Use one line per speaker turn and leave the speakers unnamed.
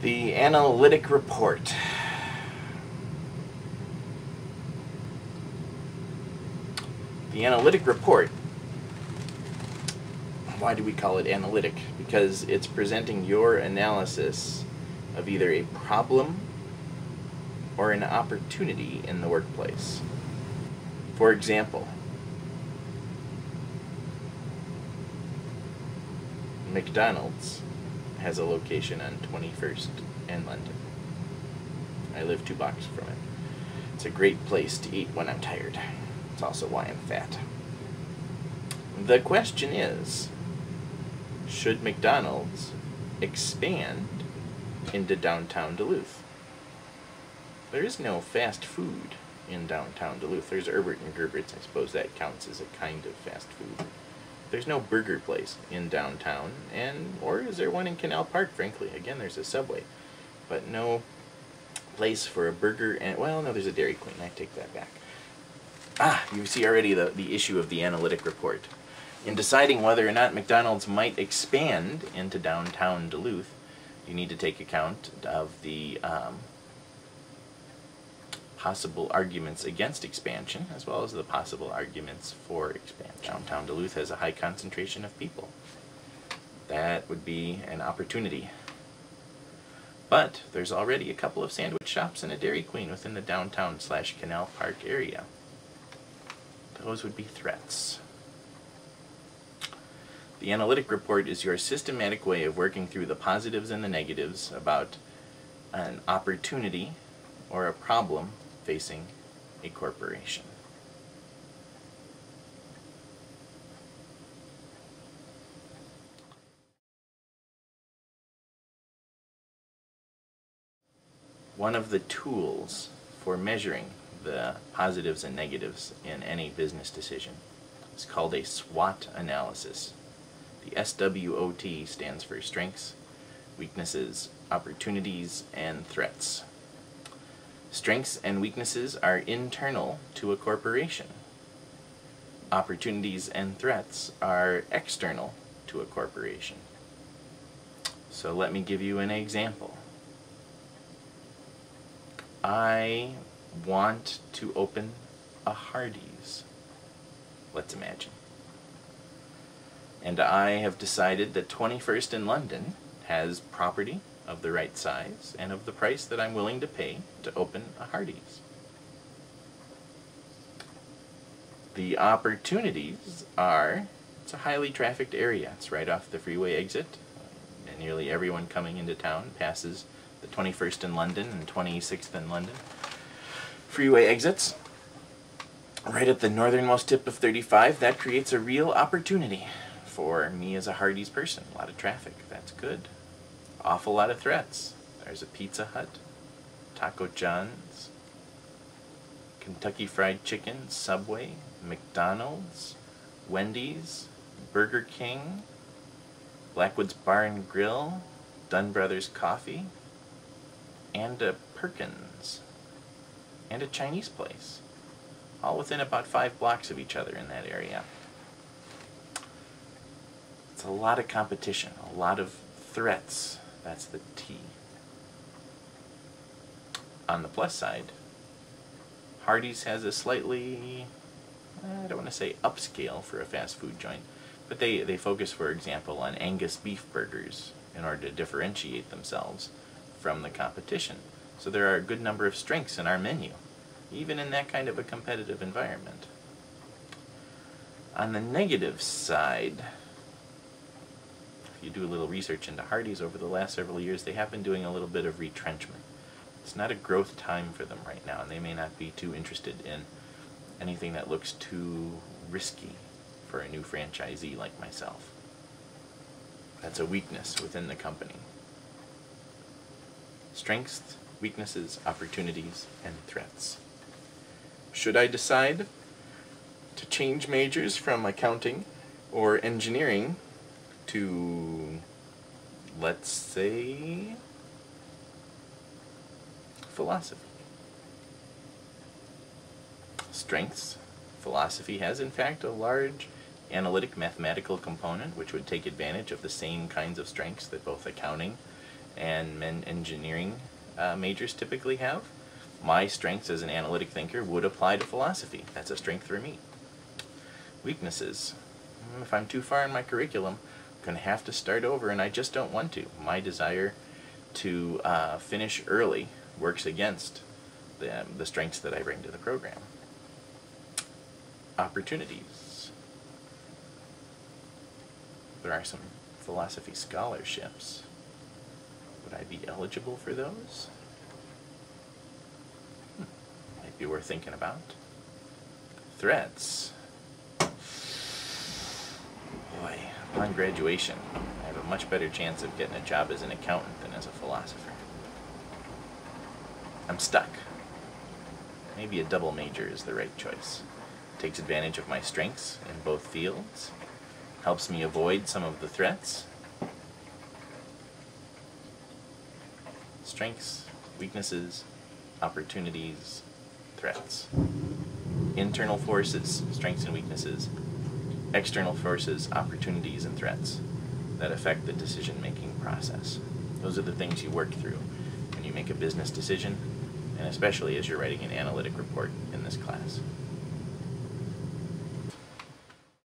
The analytic report. The analytic report, why do we call it analytic? Because it's presenting your analysis of either a problem or an opportunity in the workplace. For example, McDonald's has a location on 21st and London. I live 2 blocks from it. It's a great place to eat when I'm tired. It's also why I'm fat. The question is, should McDonald's expand into downtown Duluth? There is no fast food in downtown Duluth. There's Herbert and Gerbert's. I suppose that counts as a kind of fast food. There's no burger place in downtown, or is there one in Canal Park, frankly? Again, there's a Subway, but no place for a burger, and, well, no, there's a Dairy Queen. I take that back. You see already the issue of the analytic report. In deciding whether or not McDonald's might expand into downtown Duluth, you need to take account of the possible arguments against expansion, as well as the possible arguments for expansion. Downtown Duluth has a high concentration of people. That would be an opportunity. But there's already a couple of sandwich shops and a Dairy Queen within the downtown/Canal Park area. Those would be threats. The analytic report is your systematic way of working through the positives and the negatives about an opportunity or a problem facing a corporation. One of the tools for measuring the positives and negatives in any business decision is called a SWOT analysis. The SWOT stands for strengths, weaknesses, opportunities, and threats. Strengths and weaknesses are internal to a corporation. Opportunities and threats are external to a corporation. So let me give you an example. I want to open a Hardee's, let's imagine. And I have decided that 21st in London has property of the right size and of the price that I'm willing to pay to open a Hardee's. The opportunities are, it's a highly trafficked area. It's right off the freeway exit. And nearly everyone coming into town passes the 21st in London and 26th in London freeway exits. Right at the northernmost tip of 35, that creates a real opportunity for me as a Hardee's person. A lot of traffic, that's good. Awful lot of threats. There's a Pizza Hut, Taco John's, Kentucky Fried Chicken, Subway, McDonald's, Wendy's, Burger King, Blackwood's Bar and Grill, Dunn Brothers Coffee, and a Perkins, and a Chinese place, all within about 5 blocks of each other in that area. It's a lot of competition, a lot of threats. That's the T. On the plus side, Hardee's has a slightly, I don't want to say upscale for a fast food joint, but they focus, for example, on Angus beef burgers in order to differentiate themselves from the competition. So there are a good number of strengths in our menu, even in that kind of a competitive environment. On the negative side, you do a little research into Hardee's over the last several years, they have been doing a little bit of retrenchment. It's not a growth time for them right now, and they may not be too interested in anything that looks too risky for a new franchisee like myself. That's a weakness within the company. Strengths, weaknesses, opportunities, and threats. Should I decide to change majors from accounting or engineering to, let's say, philosophy? Strengths. Philosophy has, in fact, a large analytic mathematical component which would take advantage of the same kinds of strengths that both accounting and engineering majors typically have. My strengths as an analytic thinker would apply to philosophy. That's a strength for me. Weaknesses. If I'm too far in my curriculum, I'm going to have to start over, and I just don't want to. My desire to finish early works against the strengths that I bring to the program. Opportunities. There are some philosophy scholarships. Would I be eligible for those? Might be worth thinking about. Threats. Boy, upon graduation, I have a much better chance of getting a job as an accountant than as a philosopher. I'm stuck. Maybe a double major is the right choice. Takes advantage of my strengths in both fields, helps me avoid some of the threats. Strengths, weaknesses, opportunities, threats. Internal forces, strengths and weaknesses. External forces, opportunities and threats that affect the decision-making process. Those are the things you work through when you make a business decision, and especially as you're writing an analytic report in this class.